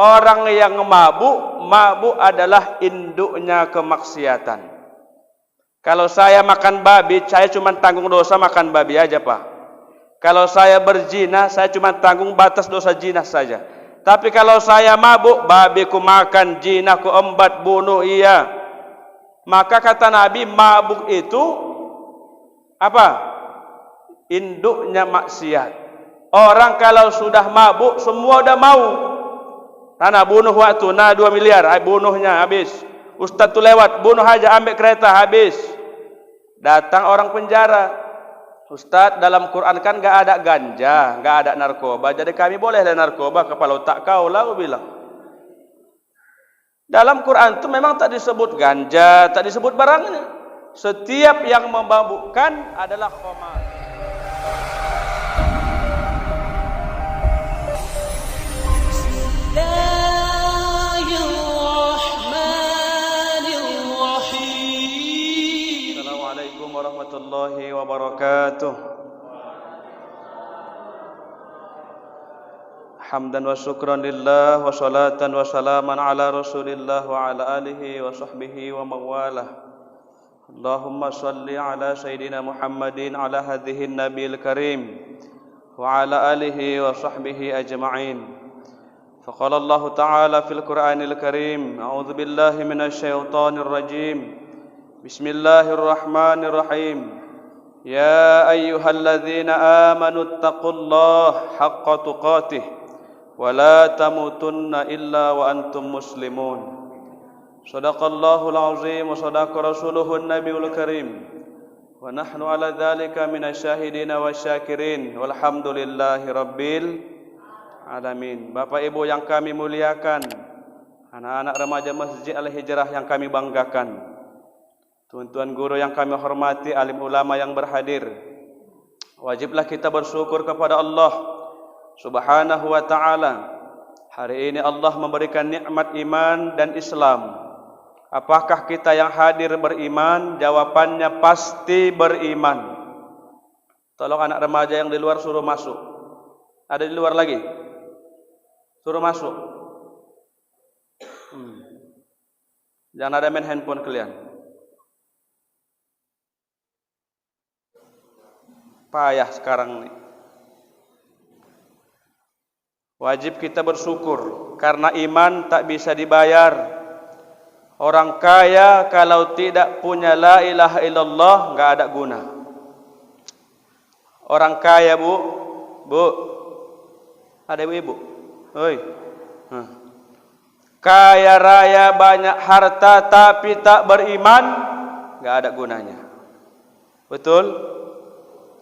Orang yang mabuk adalah induknya kemaksiatan. Kalau saya makan babi, saya cuma tanggung dosa makan babi aja, Pak. Kalau saya berzina, saya cuma tanggung batas dosa zina saja. Tapi kalau saya mabuk, babi ku makan, zina ku embat, bunuh iya. Maka kata Nabi, mabuk itu apa? Induknya maksiat. Orang kalau sudah mabuk, semua udah mau. Nana bunuh waktu, 2 miliar, bunuhnya habis. Ustaz tu lewat, bunuh aja, ambil kereta, habis. Datang orang penjara. Ustaz, dalam Quran kan enggak ada ganja, enggak ada narkoba. Jadi kami boleh lah narkoba, kepala otak kau lah, aku bilang. Dalam Quran itu memang tak disebut ganja, tak disebut barangnya. Setiap yang memabukkan adalah khamar. Warahmatullahi wabarakatuh. Hamdan wa syukran lillah wa salatan wa salaman ala rasulillah wa ala alihi wa sahbihi wa mawalah. Allahumma salli ala sayyidina Muhammadin ala hadhihi nabiyil karim wa ala alihi wa sahbihi ajma'in. Faqala Allah ta'ala fil Qur'anil karim, a'udzu billahi minasy syaithanir rajim. Bismillahirrahmanirrahim. Ya ayyuhalladzina amanu taqullaha haqqa tuqatih wa la tamutunna illa wa antum muslimun. Shadaqallahul azim wa shadaqa rasuluhun nabiyul karim. Wa nahnu ala dzalika minasyahidina wasyakirin walhamdulillahi rabbil alamin. Bapak Ibu yang kami muliakan, anak-anak remaja Masjid Al-Hijrah yang kami banggakan, tuan-tuan guru yang kami hormati, alim ulama yang berhadir, wajiblah kita bersyukur kepada Allah Subhanahu wa ta'ala. Hari ini Allah memberikan nikmat iman dan Islam. Apakah kita yang hadir beriman? Jawabannya pasti beriman. Tolong anak remaja yang di luar suruh masuk. Ada di luar lagi? Suruh masuk. Jangan ada main handphone kalian. Payah sekarang nih. Wajib kita bersyukur karena iman tak bisa dibayar. Orang kaya kalau tidak punya la ilaha illallah enggak ada guna. Orang kaya, Bu. Ada ibu-ibu? Oi. Kaya raya banyak harta tapi tak beriman, enggak ada gunanya. Betul?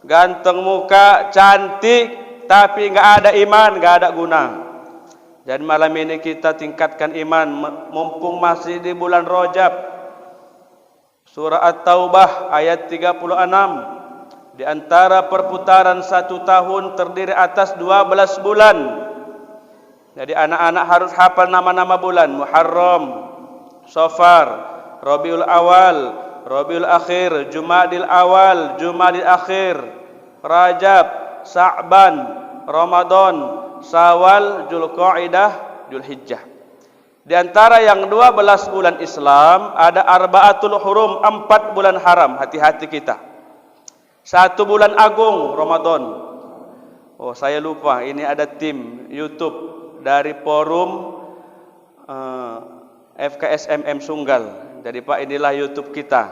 Ganteng muka, cantik, tapi enggak ada iman, enggak ada guna. Dan malam ini kita tingkatkan iman, mumpung masih di bulan Rajab. Surah At-Taubah ayat 36. Di antara perputaran 1 tahun terdiri atas 12 bulan. Jadi anak-anak harus hafal nama-nama bulan. Muharram, Safar, Rabiul Awal, Rabiul Akhir, Jumadil Awal, Jumadil Akhir, Rajab, Sa'ban, Ramadan, Syawal, Dzulqa'dah, Dzulhijjah. Di antara yang 12 bulan Islam ada Arba'atul Hurum, 4 bulan haram. Hati-hati kita. 1 bulan agung, Ramadan. Oh, saya lupa, ini ada tim YouTube dari forum FKSMM Sunggal. Jadi Pak, inilah YouTube kita.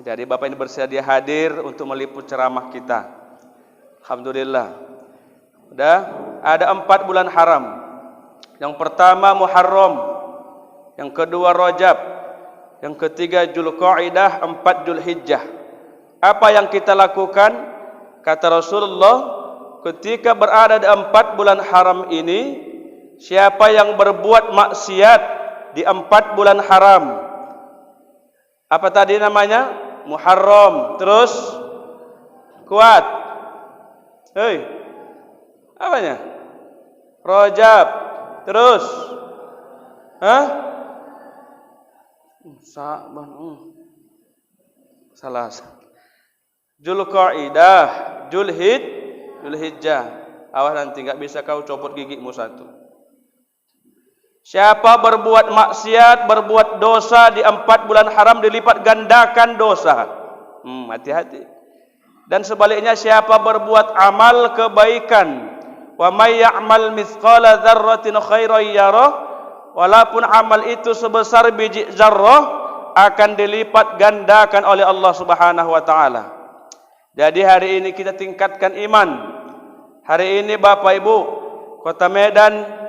Jadi Bapak ini bersedia hadir untuk meliput ceramah kita. Alhamdulillah. Udah ada 4 bulan haram. Yang pertama Muharram, yang kedua Rajab, yang ketiga Dzulqa'dah, 4 Dzulhijjah. Apa yang kita lakukan? Kata Rasulullah, ketika berada di 4 bulan haram ini, siapa yang berbuat maksiat di 4 bulan haram, apa tadi namanya? Muharram. Terus kuat. Hei. Apanya? Rajab. Terus. Sa'ban. Salah. Dzulqa'dah, Dzulhijjah. Awas nanti enggak bisa kau copot gigimu satu. Siapa berbuat maksiat, berbuat dosa di 4 bulan haram dilipat gandakan dosa. Hati-hati. Dan sebaliknya siapa berbuat amal kebaikan, wa may ya'mal mithqala dzarratin khairan yarah, walaupun amal itu sebesar biji zarrah akan dilipat gandakan oleh Allah Subhanahu wa taala. Jadi hari ini kita tingkatkan iman. Hari ini Bapak Ibu, Kota Medan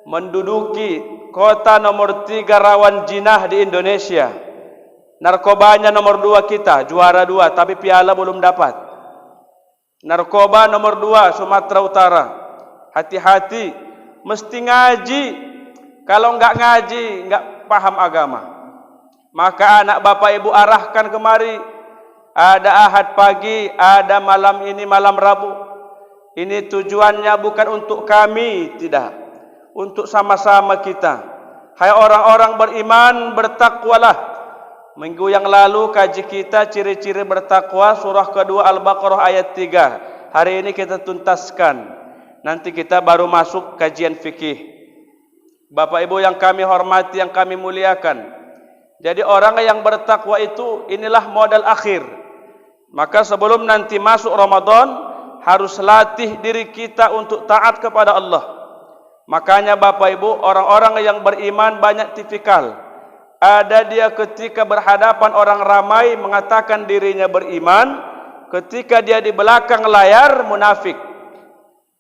menduduki kota nomor 3 rawan jinah di Indonesia. Narkobanya nomor 2 kita, juara 2, tapi piala belum dapat. Narkoba nomor 2 Sumatera Utara. Hati-hati, mesti ngaji. Kalau enggak ngaji, enggak paham agama. Maka anak Bapak Ibu arahkan kemari. Ada Ahad pagi, ada malam ini malam Rabu. Ini tujuannya bukan untuk kami, tidak. Untuk sama-sama kita. Hai orang-orang beriman, bertakwalah. Minggu yang lalu kaji kita ciri-ciri bertakwa, surah kedua Al-Baqarah ayat 3. Hari ini kita tuntaskan. Nanti kita baru masuk kajian fikih. Bapak Ibu yang kami hormati, yang kami muliakan. Jadi orang yang bertakwa itu inilah modal akhir. Maka sebelum nanti masuk Ramadan, harus latih diri kita untuk taat kepada Allah. Makanya Bapak Ibu, orang-orang yang beriman banyak tipikal. Ada dia ketika berhadapan orang ramai mengatakan dirinya beriman, ketika dia di belakang layar munafik.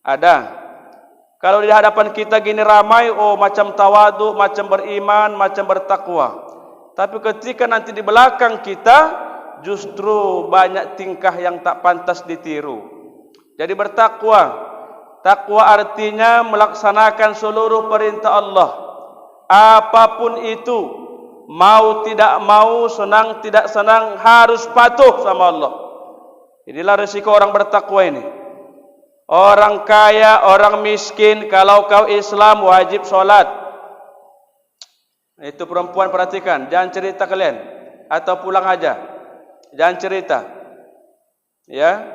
Ada. Kalau di hadapan kita gini ramai, oh macam tawadu, macam beriman, macam bertakwa. Tapi ketika nanti di belakang kita, justru banyak tingkah yang tak pantas ditiru. Jadi bertakwa. Takwa artinya melaksanakan seluruh perintah Allah. Apapun itu, mau tidak mau, senang tidak senang, harus patuh sama Allah. Inilah risiko orang bertakwa ini. Orang kaya, orang miskin, kalau kau Islam wajib sholat. Itu perempuan perhatikan, jangan cerita kalian. Atau pulang aja, jangan cerita. Ya,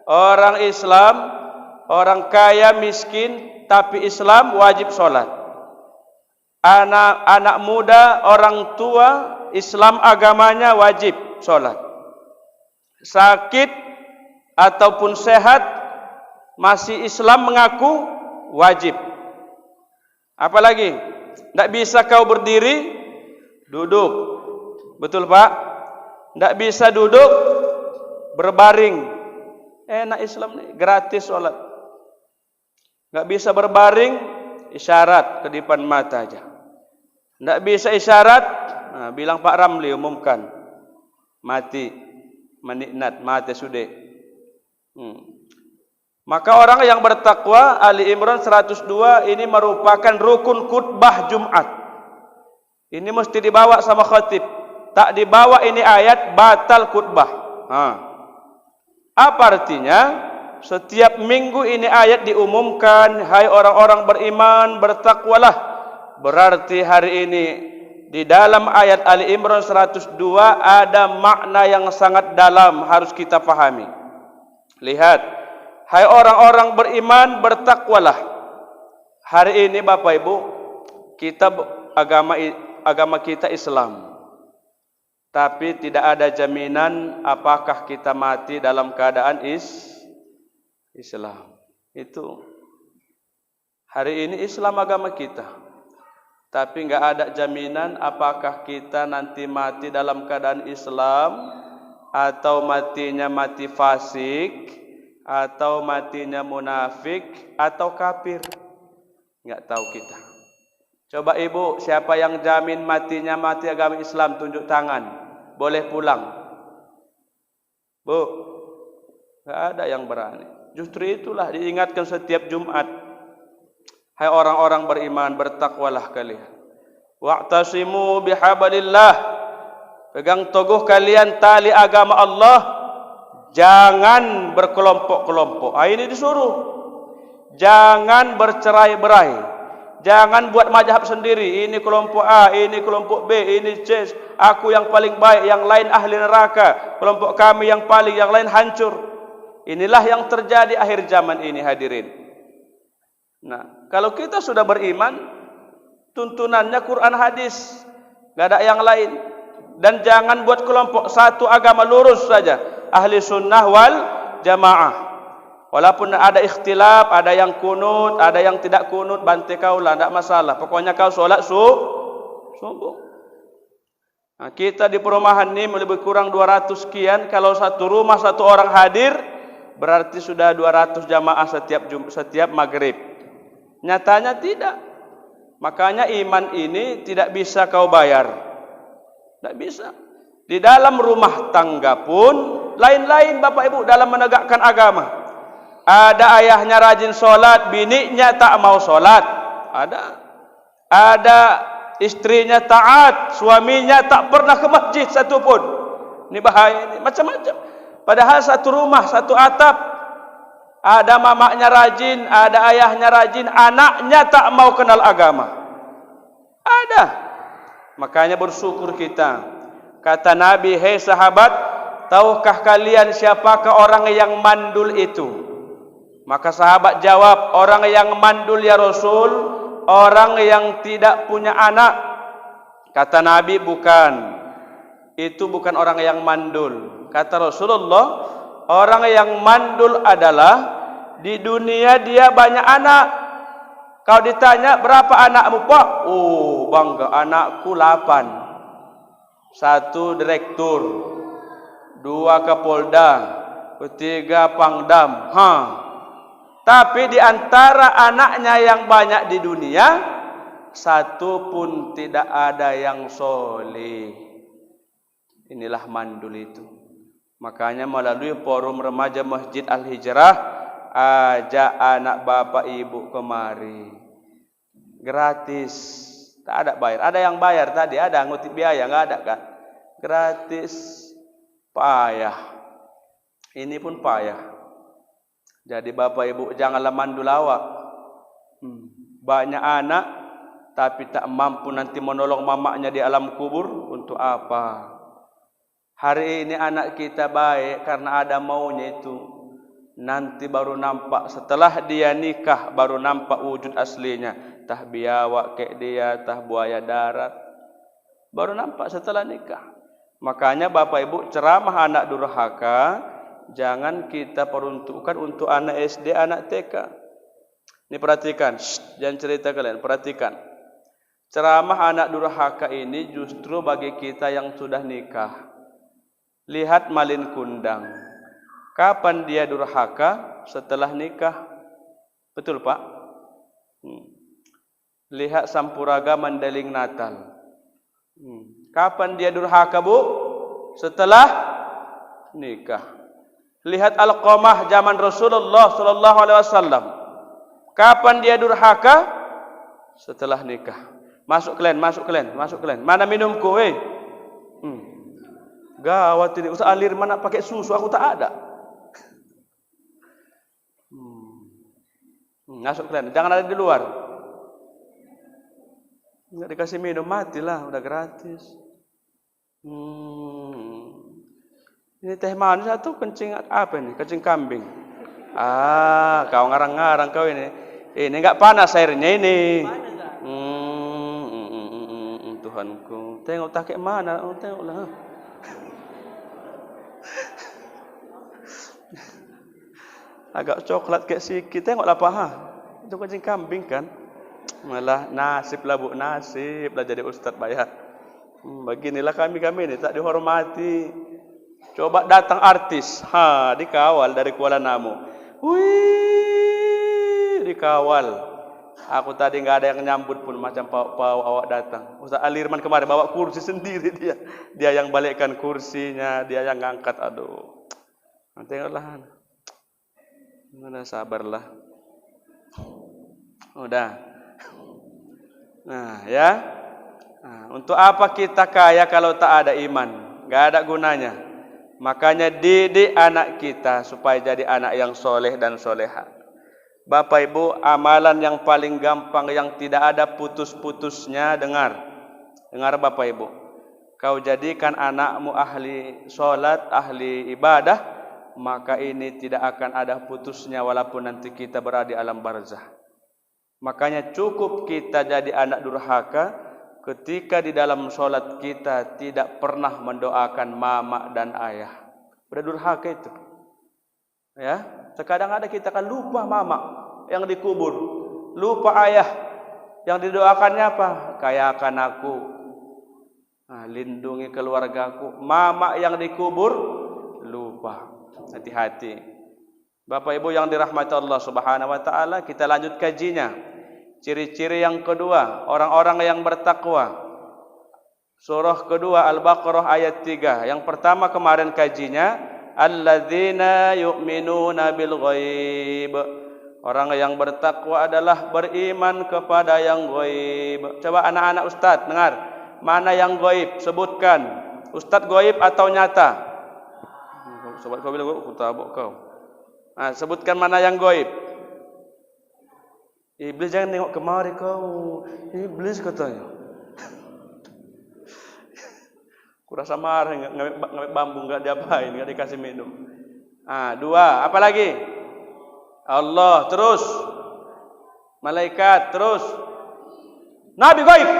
orang Islam, orang kaya, miskin, tapi Islam wajib sholat. Anak muda, orang tua, Islam agamanya wajib sholat. Sakit ataupun sehat, masih Islam mengaku wajib. Apalagi, tidak bisa kau berdiri, duduk. Betul Pak? Tidak bisa duduk, berbaring. Enak Islam nih, gratis sholat. Tidak bisa berbaring, isyarat kedipan mata aja. Tidak bisa isyarat, nah, bilang Pak Ramli umumkan. Mati, meniknat, mati sudah. Maka orang yang bertakwa, Ali Imran 102, ini merupakan rukun khutbah Jumat. Ini mesti dibawa sama khatib. Tak dibawa ini ayat, batal khutbah. Apa artinya? Setiap minggu ini ayat diumumkan, hai orang-orang beriman, bertakwalah. Berarti hari ini di dalam ayat Ali Imran 102 ada makna yang sangat dalam harus kita pahami. Lihat, hai orang-orang beriman, bertakwalah. Hari ini Bapak Ibu, kita agama kita Islam. Tapi tidak ada jaminan apakah kita mati dalam keadaan Islam. Itu hari ini Islam agama kita. Tapi enggak ada jaminan apakah kita nanti mati dalam keadaan Islam atau matinya mati fasik atau matinya munafik atau kafir. Enggak tahu kita. Coba Ibu, siapa yang jamin matinya mati agama Islam, tunjuk tangan. Boleh pulang. Bu, enggak ada yang berani. Justru itulah diingatkan setiap Jumat. Hai orang-orang beriman, bertakwalah kalian. Wa'tasimu bihablillah. Pegang teguh kalian tali agama Allah. Jangan berkelompok-kelompok. Ini disuruh. Jangan bercerai-berai. Jangan buat mazhab sendiri. Ini kelompok A, ini kelompok B, ini C. Aku yang paling baik, yang lain ahli neraka. Kelompok kami yang paling, yang lain hancur. Inilah yang terjadi akhir zaman ini hadirin. Nah, kalau kita sudah beriman, Tuntunannya Quran hadis, enggak ada yang lain. Dan jangan buat kelompok, satu agama lurus saja, ahli sunnah wal jamaah. Walaupun ada ikhtilaf, ada yang kunut, ada yang tidak kunut, bantai kau lah, tidak masalah. Pokoknya kau solat subuh. Nah, kita di perumahan ini lebih kurang 200 sekian. Kalau satu rumah satu orang hadir, berarti sudah 200 jamaah setiap maghrib. Nyatanya tidak. Makanya iman ini tidak bisa kau bayar. Tidak bisa. Di dalam rumah tangga pun lain-lain Bapak Ibu dalam menegakkan agama. Ada ayahnya rajin solat, biniknya tak mau solat. Ada istrinya taat, suaminya tak pernah ke masjid satupun. Ini bahaya ini, macam-macam. Padahal satu rumah, satu atap. Ada mamaknya rajin, ada ayahnya rajin, anaknya tak mau kenal agama. Ada. Makanya bersyukur kita. Kata Nabi, "Hei sahabat, tahukah kalian siapakah orang yang mandul itu?" Maka sahabat jawab, orang yang mandul ya Rasul, orang yang tidak punya anak. Kata Nabi, bukan. Itu bukan orang yang mandul. Kata Rasulullah, orang yang mandul adalah di dunia dia banyak anak. Kau ditanya, berapa anakmu Pak? Oh bangga, anakku 8. 1 direktur, 2 kapolda, 3 pangdam. Tapi di antara anaknya yang banyak di dunia, satu pun tidak ada yang soleh. Inilah mandul itu. Makanya melalui forum remaja Masjid Al-Hijrah, ajak anak bapak ibu kemari. Gratis. Tak ada bayar. Ada yang bayar tadi, ada ngutip biaya, enggak ada kan? Gratis. Payah. Ini pun payah. Jadi bapak ibu janganlah mandul awak. Banyak anak tapi tak mampu nanti menolong mamaknya di alam kubur. Untuk apa? Hari ini anak kita baik karena ada maunya itu. Nanti baru nampak, setelah dia nikah baru nampak wujud aslinya. Tah biawak kayak dia, tah buaya darat. Baru nampak setelah nikah. Makanya bapak ibu ceramah anak durhaka jangan kita peruntukkan untuk anak SD, anak TK. Ini perhatikan, jangan cerita kalian, perhatikan. Ceramah anak durhaka ini justru bagi kita yang sudah nikah. Lihat Malin Kundang. Kapan dia durhaka? Setelah nikah. Betul Pak? Lihat Sampuraga Mandeling Natal. Kapan dia durhaka Bu? Setelah nikah. Lihat Alqamah zaman Rasulullah sallallahu alaihi wasallam. Kapan dia durhaka? Setelah nikah. Masuk kalian. Mana minumku weh? Gawat ini. Usah alir mana pakai susu, aku tak ada. Masuk kalian. Jangan ada di luar. Enggak dikasih minum, matilah, udah gratis. Ini teh manis atau kencing apa ini? Kencing kambing. Kau ngarang-ngarang kau ini. Ini enggak panas airnya ini. Tuhanku. Tengok tak kayak mana? Tengoklah. Agak coklat kayak sikit. Tengoklah paha. Itu kencing kambing kan? Malah nasib lah Bu, nasib lah jadi ustaz bayar. Beginilah kami ini tak dihormati. Coba datang artis, dikawal dari Kuala Namu. Wih, dikawal. Aku tadi enggak ada yang nyambut pun macam pau awak datang. Ustaz Alirman kemarin bawa kursi sendiri dia. Dia yang balikkan kursinya, dia yang ngangkat. Aduh. Tengoklah. Udah sabarlah. Udah. Nah, ya. Untuk apa kita kaya kalau tak ada iman? Enggak ada gunanya. Makanya didik anak kita supaya jadi anak yang soleh dan soleha. Bapak Ibu, amalan yang paling gampang yang tidak ada putus-putusnya, dengar Bapak Ibu. Kau jadikan anakmu ahli solat, ahli ibadah, maka ini tidak akan ada putusnya walaupun nanti kita berada di alam barzah. Makanya cukup kita jadi anak durhaka ketika di dalam sholat kita tidak pernah mendoakan mama dan ayah. Udah durhaka itu. Ya, terkadang ada kita kan lupa mama yang dikubur, lupa ayah yang didoakannya apa? Kayakan aku, lindungi keluargaku. Mama yang dikubur lupa. Hati-hati. Bapak Ibu yang dirahmati Allah Subhanahu wa taala, kita lanjut kajinya. Ciri-ciri yang kedua, orang-orang yang bertakwa. Surah kedua Al-Baqarah ayat 3. Yang pertama kemarin kajinya, alladzina yu'minuna bil ghaib. Orang yang bertakwa adalah beriman kepada yang ghaib. Coba anak-anak Ustaz dengar, mana yang ghaib? Sebutkan. Ustaz ghaib atau nyata? Sobat kau bilang aku tabok kau. Sebutkan mana yang ghaib. Iblis jangan tengok kemari kau. Iblis katanya. Kurasa marah ngambil bambu enggak diapain, enggak dikasih minum. Dua, apa lagi? Allah, terus malaikat, terus Nabi gaib.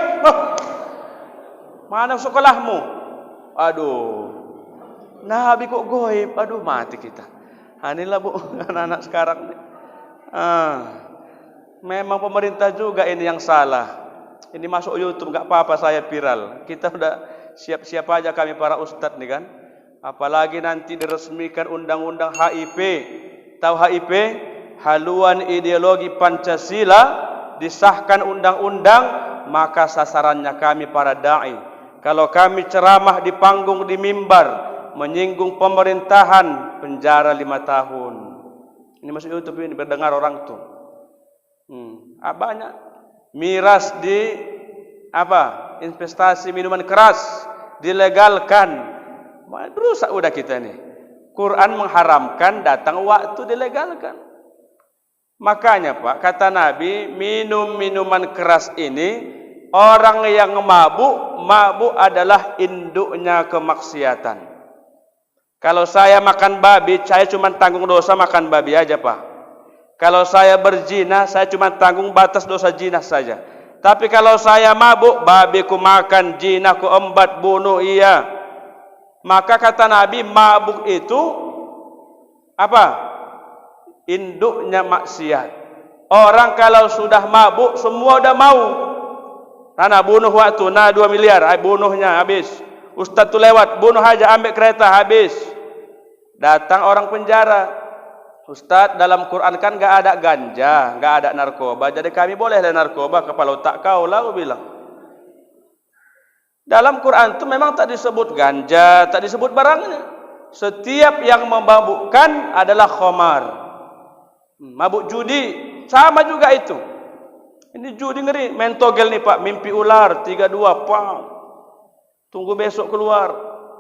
Mana sekolahmu? Aduh. Nabi kok gaib? Aduh, mati kita. Inilah Bu, anak-anak sekarang nih. Memang pemerintah juga ini yang salah. Ini masuk YouTube enggak apa-apa saya viral. Kita udah siap-siap aja kami para ustadz nih kan. Apalagi nanti diresmikan undang-undang HIP. Tahu HIP? Haluan ideologi Pancasila, disahkan undang-undang, maka sasarannya kami para dai. Kalau kami ceramah di panggung di mimbar menyinggung pemerintahan, penjara 5 tahun. Ini masuk YouTube ini berdengar orang tuh. Banyak miras di investasi minuman keras dilegalkan. Berusak udah kita nih. Quran mengharamkan, datang waktu dilegalkan. Makanya Pak, kata Nabi, minum minuman keras ini, orang yang mabuk adalah induknya kemaksiatan. Kalau saya makan babi, saya cuma tanggung dosa makan babi aja Pak. Kalau saya berzina, saya cuma tanggung batas dosa zina saja. Tapi kalau saya mabuk, babiku makan, zinaku embat, bunuh iya. Maka kata Nabi, mabuk itu apa? Induknya maksiat. Orang kalau sudah mabuk, semua udah mau. Karena bunuh waktu, 2 miliar, bunuhnya habis. Ustaz tu lewat, bunuh aja, ambil kereta, habis. Datang orang penjara. Ustaz, dalam Quran kan enggak ada ganja, enggak ada narkoba. Jadi kami boleh lah narkoba, kepala otak kau lah, aku bilang. Dalam Quran itu memang tak disebut ganja, tak disebut barangnya. Setiap yang memabukkan adalah khamar. Mabuk judi, sama juga itu. Ini judi ngeri, main togel nih Pak, mimpi ular, 32, pang. Tunggu besok keluar.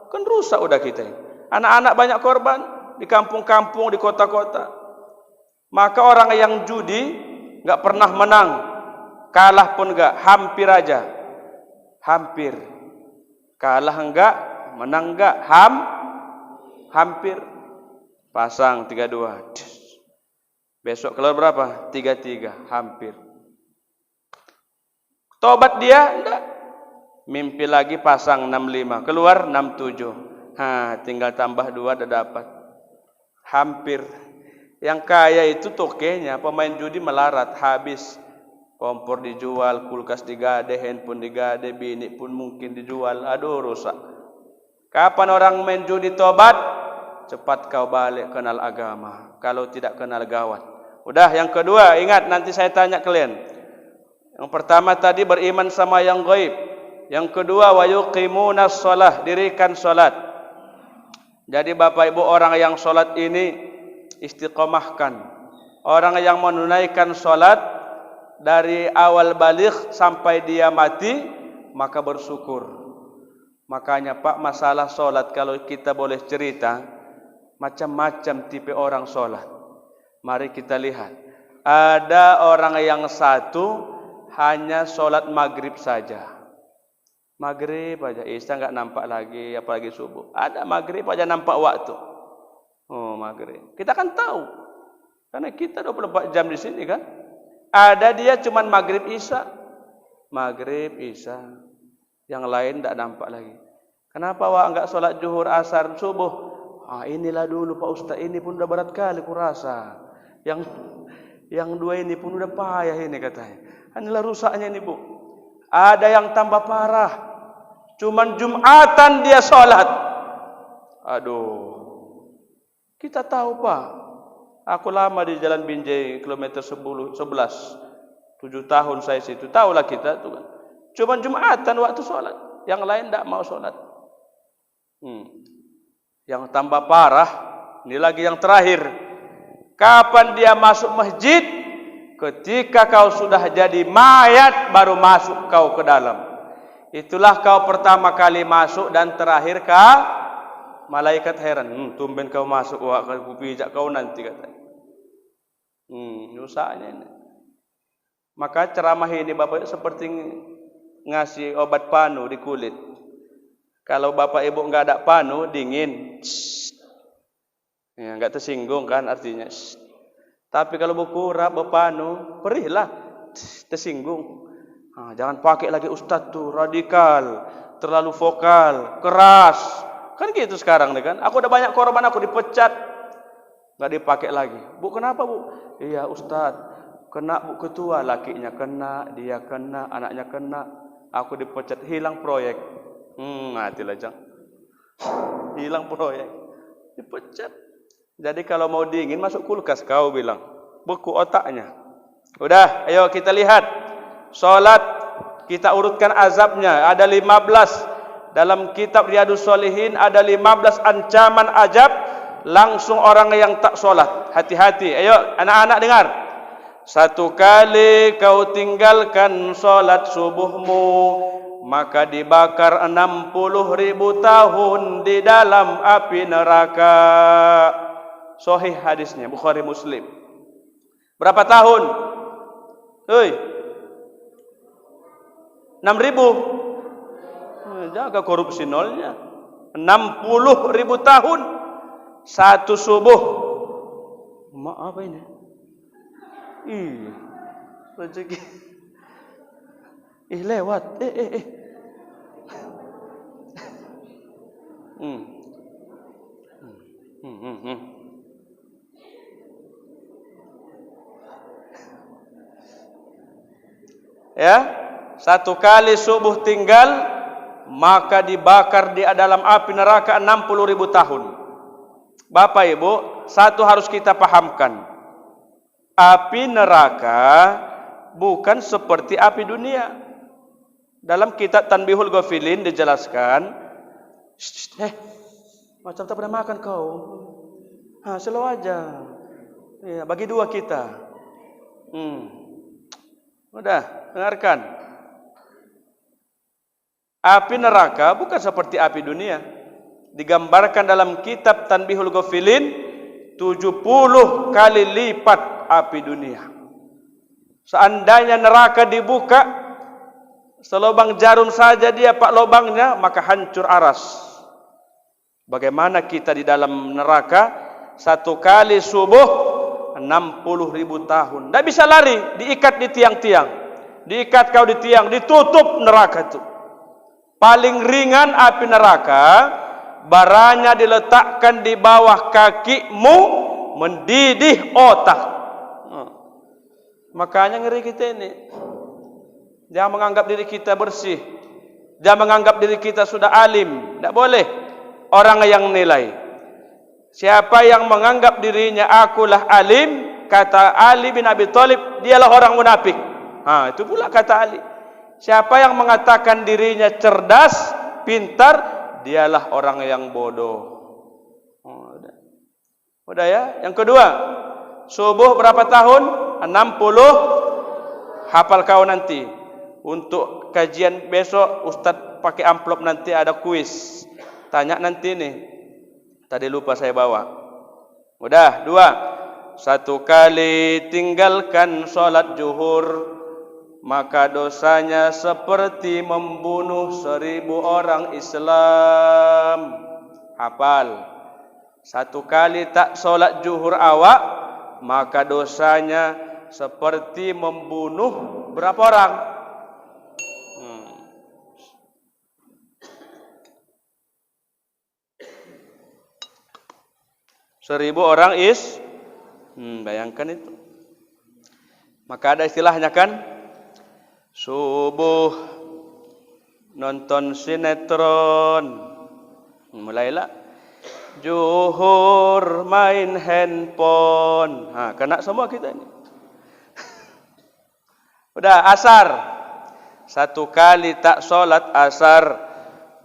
Kan rusak udah kita. Anak-anak banyak korban. Di kampung-kampung, di kota-kota. Maka orang yang judi enggak pernah menang, kalah pun enggak, hampir aja. Hampir. Kalah enggak, menang enggak, hampir. Pasang 32. Besok keluar berapa? 33, hampir. Tobat dia enggak. Mimpi lagi pasang 65, keluar 67. Tinggal tambah 2 udah dapat. Hampir. Yang kaya itu tokenya, pemain judi melarat, habis. Kompor dijual, kulkas digade, handphone digade, bini pun mungkin dijual. Aduh, rusak. Kapan orang main judi tobat? Cepat kau balik kenal agama. Kalau tidak kenal gawat. Udah, yang kedua, ingat nanti saya tanya kalian. Yang pertama tadi beriman sama yang gaib. Yang kedua, wa yuqimunas shalah, dirikan salat. Jadi Bapak Ibu, orang yang sholat ini istiqomahkan. Orang yang menunaikan sholat dari awal baligh sampai dia mati, maka bersyukur. Makanya Pak, masalah sholat kalau kita boleh cerita, macam-macam tipe orang sholat. Mari kita lihat. Ada orang yang satu hanya sholat maghrib saja. Maghrib aja, Isya enggak nampak lagi, apalagi subuh. Ada maghrib aja nampak waktu. Oh, maghrib. Kita kan tahu. Karena kita 24 jam di sini kan. Ada dia cuman maghrib isya. Maghrib isya. Yang lain tak nampak lagi. Kenapa wak enggak sholat zuhur, asar, subuh? Inilah dulu Pak Ustaz, ini pun udah berat kali kurasa. Yang dua ini pun udah payah ini katanya. Inilah rusaknya ini Bu. Ada yang tambah parah. Cuman Jumatan dia sholat. Aduh. Kita tahu Pak. Aku lama di Jalan Binjai kilometer 11. 7 tahun saya situ. Tahulah kita tuh kan. Cuman Jumatan waktu sholat. Yang lain tak mau sholat. Yang tambah parah, ini lagi yang terakhir. Kapan dia masuk masjid? Ketika kau sudah jadi mayat, baru masuk kau ke dalam. Itulah kau pertama kali masuk dan terakhir kau. Malaikat heran, tumben kau masuk, wah aku pijak kau nanti katanya. Rusaknya ini. Maka ceramah ini Bapak seperti ngasih obat panu di kulit. Kalau Bapak Ibu enggak ada panu, dingin. Ya, enggak tersinggung kan artinya. Tapi kalau berkurap, berpanu, perihlah. Tersinggung. Jangan pakai lagi Ustaz tuh, radikal, terlalu vokal, keras. Kan gitu sekarang nih kan. Aku udah banyak korban, aku dipecat. Enggak dipakai lagi. Bu, kenapa Bu? Iya Ustaz, kena Bu ketua, lakinya kena, dia kena, anaknya kena. Aku dipecat, hilang proyek. Matilah Jang. Hilang proyek. Dipecat. Jadi kalau mau dingin masuk kulkas kau bilang. Beku otaknya. Udah, ayo kita lihat. Salat kita urutkan azabnya. Ada 15. Dalam kitab Riyadhus Shalihin ada 15 ancaman azab langsung orang yang tak salat. Hati-hati. Ayo anak-anak dengar. Satu kali kau tinggalkan salat subuhmu, maka dibakar 60.000 tahun di dalam api neraka. Sahih hadisnya Bukhari Muslim. Berapa tahun? Hei. 6.000. Jaga korupsi nolnya. 60.000 tahun. Satu subuh. Apa ini? Rezeki. Lewat. Ya, satu kali subuh tinggal, maka dibakar di dalam api neraka 60.000 tahun. Bapak Ibu, satu harus kita pahamkan. Api neraka bukan seperti api dunia. Dalam kitab Tanbihul Ghafilin dijelaskan, macam tak pernah makan kau. Slow aja. Ya, bagi dua kita. Udah, dengarkan. Api neraka bukan seperti api dunia. Digambarkan dalam kitab Tanbihul Ghafilin 70 kali lipat api dunia. Seandainya neraka dibuka selubang jarum saja dia pak lubangnya, maka hancur aras. Bagaimana kita di dalam neraka? Satu kali subuh 60.000 tahun. Tidak bisa lari, diikat di tiang-tiang. Diikat kau di tiang, ditutup neraka itu. Paling ringan api neraka, baranya diletakkan di bawah kakimu, mendidih otak. Makanya ngeri kita ini. Jangan menganggap diri kita bersih. Jangan menganggap diri kita sudah alim. Tidak boleh orang yang nilai. Siapa yang menganggap dirinya akulah alim, kata Ali bin Abi Thalib, dialah orang munafik. Itu pula kata Ali. Siapa yang mengatakan dirinya cerdas, pintar, dialah orang yang bodoh. Udah ya. Yang kedua, subuh berapa tahun? 60. Hafal kau nanti. Untuk kajian besok Ustaz pakai amplop, nanti ada kuis. Tanya nanti nih. Tadi lupa saya bawa. Udah, 2. Satu kali tinggalkan sholat zuhur, maka dosanya seperti membunuh 1000 orang Islam. Hafal. Satu kali tak sholat zuhur awak, maka dosanya seperti membunuh berapa orang? 1000 orang bayangkan itu. Maka ada istilahnya kan, subuh nonton sinetron, mulailah zuhur main handphone. Kena semua kita ini. Udah asar, satu kali tak sholat asar,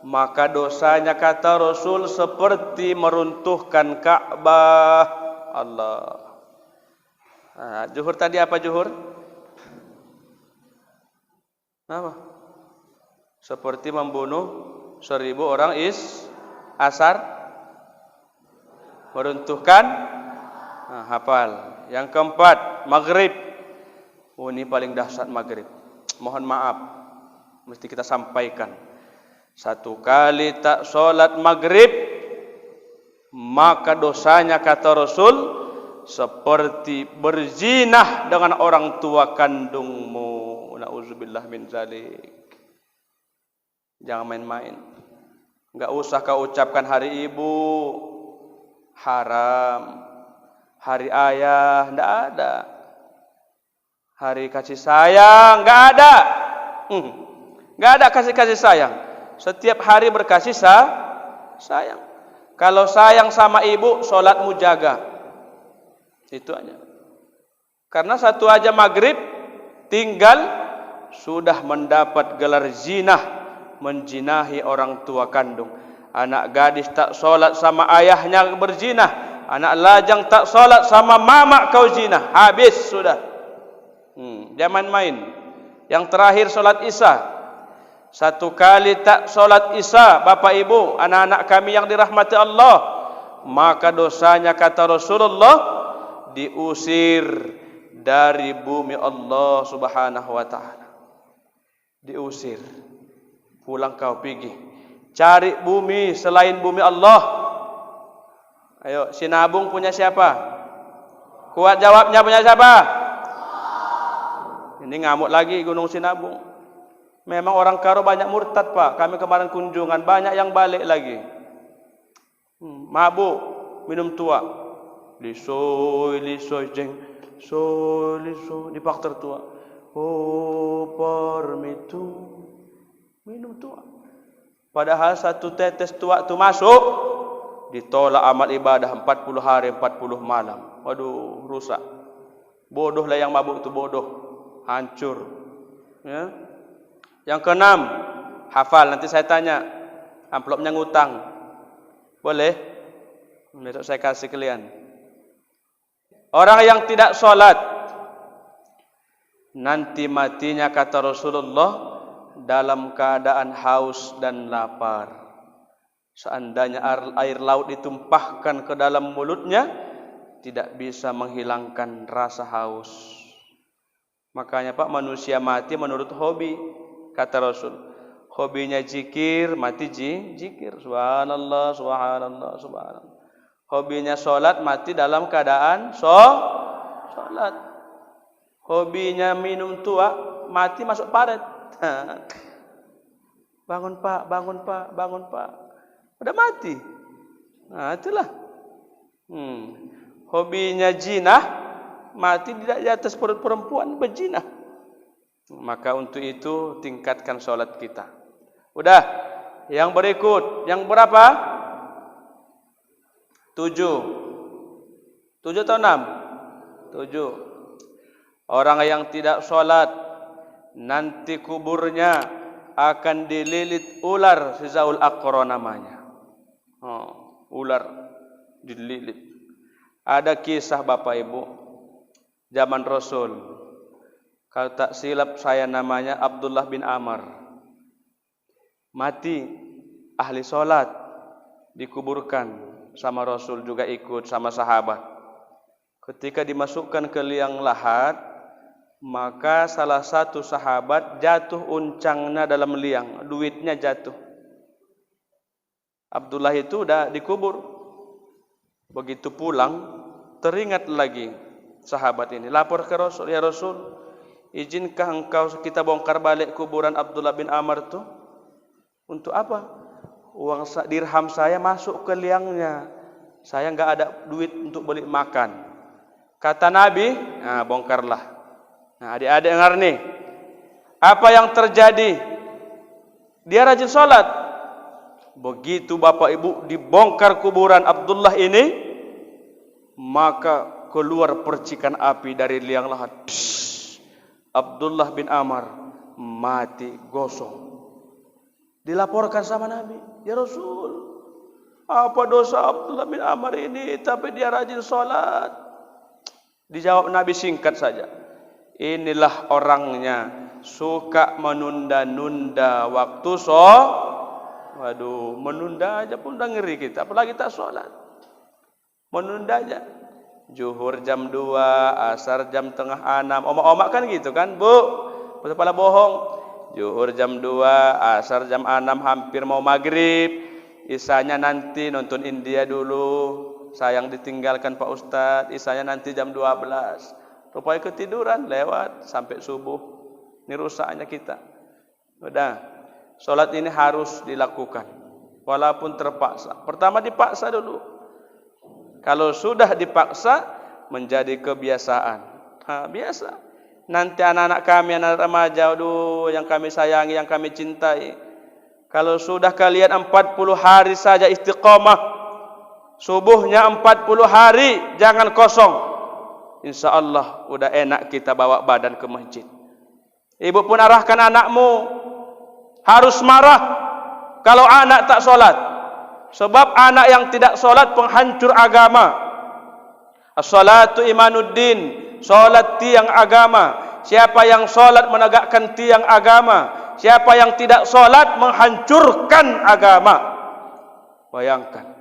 maka dosanya kata Rasul seperti meruntuhkan Ka'bah. Allah. Zuhur tadi apa zuhur? Apa? Seperti membunuh 1000 orang asar meruntuhkan. Hafal. Yang keempat, maghrib. Ini paling dahsyat maghrib. Mohon maaf, mesti kita sampaikan. Satu kali tak sholat maghrib, maka dosanya kata Rasul seperti berzinah dengan orang tua kandungmu. Na'udzubillah min zalik. Jangan main-main. Enggak usah kau ucapkan hari ibu, haram. Hari ayah, enggak ada. Hari kasih sayang, enggak ada. Enggak ada kasih sayang. Setiap hari berkasih sayang. Kalau sayang sama ibu, sholatmu jaga. Itu aja. Karena satu aja maghrib, tinggal sudah mendapat gelar zinah, menjinahi orang tua kandung. Anak gadis tak sholat sama ayahnya berzinah. Anak lajang tak sholat sama mama kau zinah. Habis sudah. Jangan main. Yang terakhir sholat isya. Satu kali tak sholat isya, bapak ibu, anak-anak kami yang dirahmati Allah, maka dosanya kata Rasulullah diusir dari bumi Allah subhanahu wa ta'ala. Diusir. Pulang kau pergi cari bumi selain bumi Allah. Ayo, Sinabung punya siapa? Kuat jawabnya, punya siapa? Ini ngamuk lagi Gunung Sinabung. Memang orang Karo banyak murtad, Pak. Kami kemarin kunjungan, banyak yang balik lagi. Mabuk, minum tua. Lisoy, jeng. Lisoy, di faktor tua. Oh, permitu. Minum tua. Padahal satu tetes tua itu masuk, ditolak amal ibadah 40 hari, 40 malam. Waduh, rusak. Bodoh lah yang mabuk itu, bodoh. Hancur. Ya. Yang keenam, hafal, nanti saya tanya, amplopnya ngutang. Boleh? Besok saya kasih kalian. Orang yang tidak sholat, nanti matinya kata Rasulullah dalam keadaan haus dan lapar. Seandainya air laut ditumpahkan ke dalam mulutnya, tidak bisa menghilangkan rasa haus. Makanya Pak, manusia mati menurut hobi. Kata Rasul, hobinya zikir, mati zikir. Subhanallah, subhanallah, subhanallah. Hobinya sholat, mati dalam keadaan sholat. Hobinya minum tua, mati masuk paret. Bangun Pak, bangun Pak, bangun Pak. Udah mati. Nah, itulah. Hobinya jinah, mati di atas perut perempuan berjinah. Maka untuk itu tingkatkan sholat kita. Udah. Yang berikut, yang berapa? 7 atau 6? 7. Orang yang tidak sholat, nanti kuburnya akan dililit ular, Sizaul Aqra namanya. Ular dililit. Ada kisah Bapak Ibu, zaman Rasul. Kalau tak silap saya namanya Abdullah bin Amr. Mati, ahli sholat, dikuburkan sama Rasul, juga ikut sama sahabat. Ketika dimasukkan ke liang lahat, maka salah satu sahabat jatuh uncangnya dalam liang, duitnya jatuh. Abdullah itu udah dikubur. Begitu pulang, teringat lagi sahabat ini lapor ke Rasul, ya Rasul, izinkah engkau kita bongkar balik kuburan Abdullah bin Amr itu? Untuk apa? Uang dirham saya masuk ke liangnya. Saya enggak ada duit untuk beli makan. Kata Nabi, nah bongkarlah. Nah adik-adik dengar nih. Apa yang terjadi? Dia rajin sholat. Begitu bapak ibu dibongkar kuburan Abdullah ini, maka keluar percikan api dari liang lahat. Abdullah bin Amr mati gosong. Dilaporkan sama Nabi, ya Rasul, apa dosa Abdullah bin Amr ini? Tapi dia rajin sholat. Dijawab Nabi singkat saja, inilah orangnya suka menunda-nunda waktu sholat. Waduh, menunda aja pun udah ngeri kita, apalagi tak sholat. Menunda aja. Zuhur jam 2, asar jam tengah 6. Omak-omak kan gitu kan, Bu? Kepala bohong. Zuhur jam 2, asar jam 6, hampir mau maghrib. Isanya nanti nonton India dulu. Sayang ditinggalkan Pak Ustadz. Isanya nanti jam 12. Rupanya ketiduran, lewat sampai subuh. Ini rusaknya kita. Udah, sholat ini harus dilakukan. Walaupun terpaksa. Pertama dipaksa dulu. Kalau sudah dipaksa, menjadi kebiasaan. Biasa. Nanti anak-anak kami, anak remaja, aduh, yang kami sayangi, yang kami cintai. Kalau sudah kalian 40 hari saja istiqomah, subuhnya 40 hari, jangan kosong. Insya Allah, udah enak kita bawa badan ke masjid. Ibu pun arahkan anakmu, harus marah kalau anak tak sholat. Sebab anak yang tidak sholat penghancur agama. As-salatu imanuddin. Sholat tiang agama. Siapa yang sholat menegakkan tiang agama. Siapa yang tidak sholat menghancurkan agama. Bayangkan,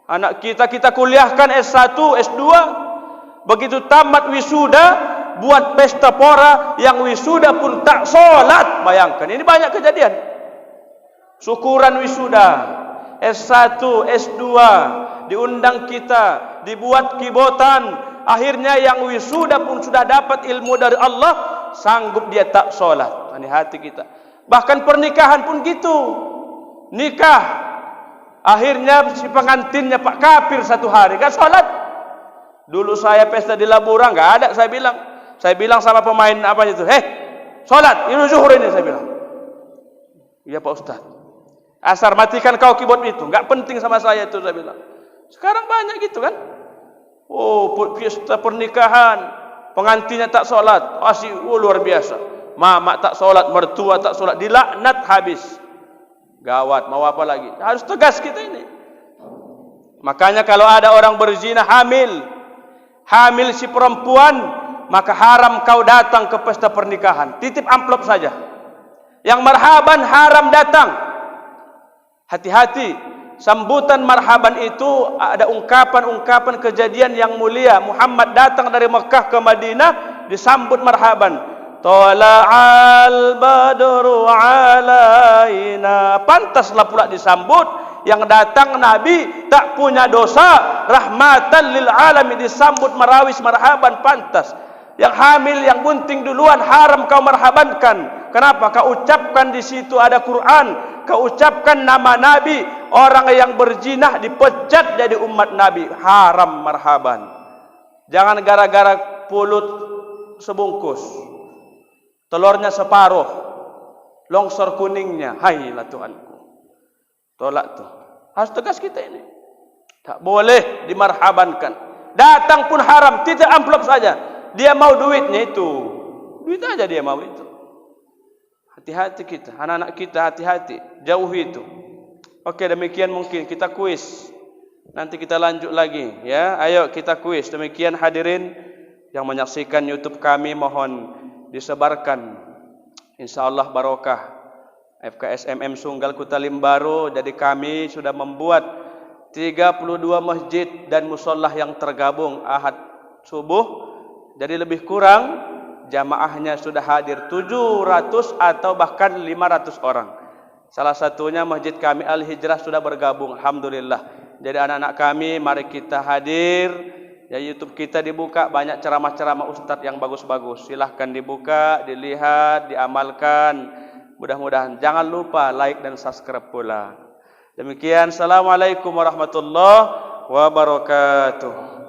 anak kita kuliahkan S1, S2. Begitu tamat wisuda, buat pesta pora, yang wisuda pun tak sholat. Bayangkan, ini banyak kejadian. Syukuran wisuda, S1, S2, diundang kita, dibuat kibotan. Akhirnya yang wisuda pun sudah dapat ilmu dari Allah, sanggup dia tak sholat. Ini hati kita. Bahkan pernikahan pun gitu. Nikah, akhirnya si pengantinnya Pak kafir 1 hari, gak sholat. Dulu saya pesta di Labura, gak ada. Saya bilang sama pemain apa itu, sholat, ini zuhur ini, saya bilang. Iya Pak Ustaz. Asar, matikan kau keyboard itu, gak penting sama saya itu, saya bilang. Sekarang banyak gitu kan. Oh, pesta pernikahan, pengantinnya tak sholat, luar biasa. Mama tak sholat, mertua tak sholat, dilaknat habis. Gawat, mau apa lagi? Harus tegas kita ini. Makanya kalau ada orang berzina hamil si perempuan, maka haram kau datang ke pesta pernikahan. Titip amplop saja. Yang marhaban haram datang. Hati-hati. Sambutan marhaban itu ada ungkapan-ungkapan kejadian yang mulia. Muhammad datang dari Mekah ke Madinah, disambut marhaban. Tala'al badru alaina. Pantaslah pula disambut. Yang datang Nabi tak punya dosa, rahmatan lil alamin, disambut marawis marhaban, pantas. Yang hamil, yang bunting duluan haram kau marhabankan. Kenapa? Kau ucapkan di situ ada Quran, kau ucapkan nama Nabi. Orang yang berzina dipecat jadi umat Nabi, haram marhaban. Jangan gara-gara pulut sebungkus, telurnya separuh, longsor kuningnya, hailah Tuhanku. Tolak tuh. Harus tegas kita ini. Tak boleh dimarhabankan. Datang pun haram, titip amplop saja. Dia mau duitnya itu. Duit aja dia mau itu. Hati-hati kita, anak-anak kita hati-hati, jauhi itu. Oke, demikian mungkin kita kuis. Nanti kita lanjut lagi ya. Ayo kita kuis. Demikian hadirin yang menyaksikan YouTube kami, mohon disebarkan. Insyaallah barokah. FKSMM Sunggal Kutalim Baru. Jadi kami sudah membuat 32 masjid dan musolah yang tergabung Ahad subuh. Jadi lebih kurang jamaahnya sudah hadir 700 atau bahkan 500 orang. Salah satunya masjid kami Al Hijrah sudah bergabung, alhamdulillah. Jadi anak-anak kami, mari kita hadir Ya, YouTube kita dibuka, banyak ceramah-ceramah ustadz yang bagus-bagus. Silahkan dibuka, dilihat, diamalkan. Mudah-mudahan. Jangan lupa like dan subscribe pula. Demikian. Assalamualaikum warahmatullahi wabarakatuh.